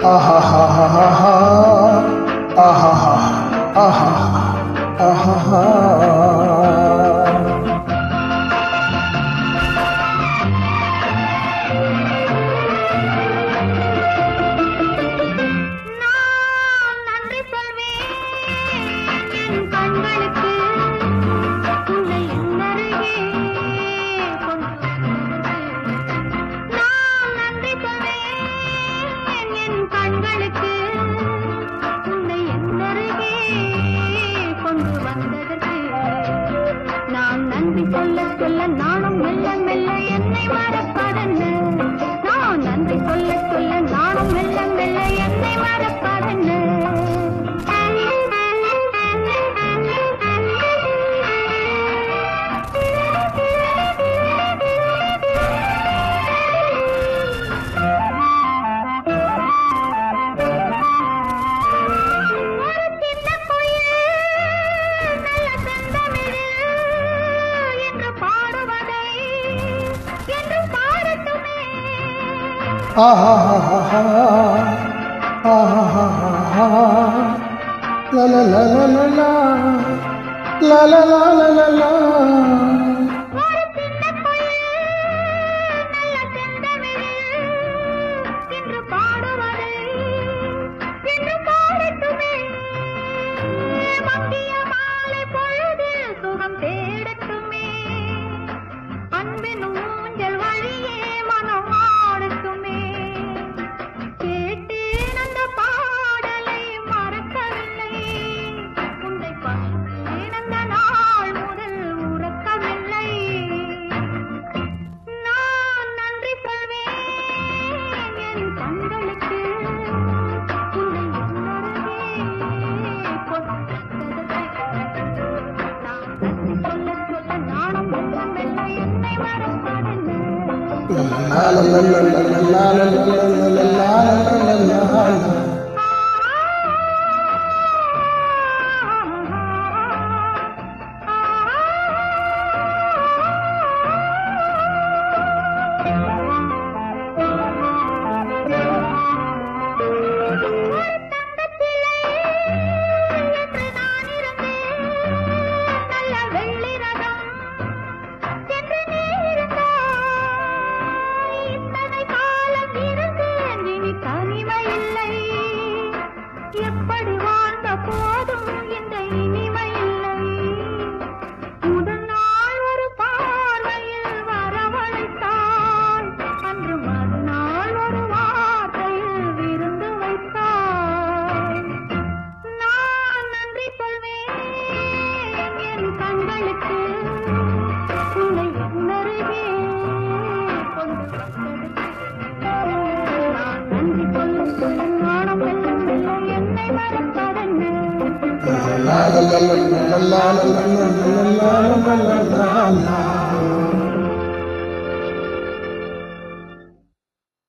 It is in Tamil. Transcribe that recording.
ஆஹா ஆஹா ஆஹா ஆஹா. சொல்ல சொல்ல நானும் மெல்ல மெல்ல என்னை மறப்பதென்ன நான் நன்றி சொல்ல சொல்ல நானும் மெல்ல மெல்ல என்னை மறப்பதென்ன ஆஹா லா லா லா லா லா லா லா லா லா லா லா. La la la la la la la la la la la. எப்படி வாழ்ந்த போதும் இந்த இனிமை இல்லை முதல் நாள் ஒரு பார்வையில் வரவழைத்தாள் அன்று மறுநாள் ஒரு வார்த்தையில் விருந்து வைத்தாள் நான் நன்றி சொல்வேன் என் கண்களுக்கு உன்னை உணருகே கொண்டு வந்ததுக்கு நான் நன்றி சொல்ல சொல்ல நாணம் la la la la la la la la la la la la la.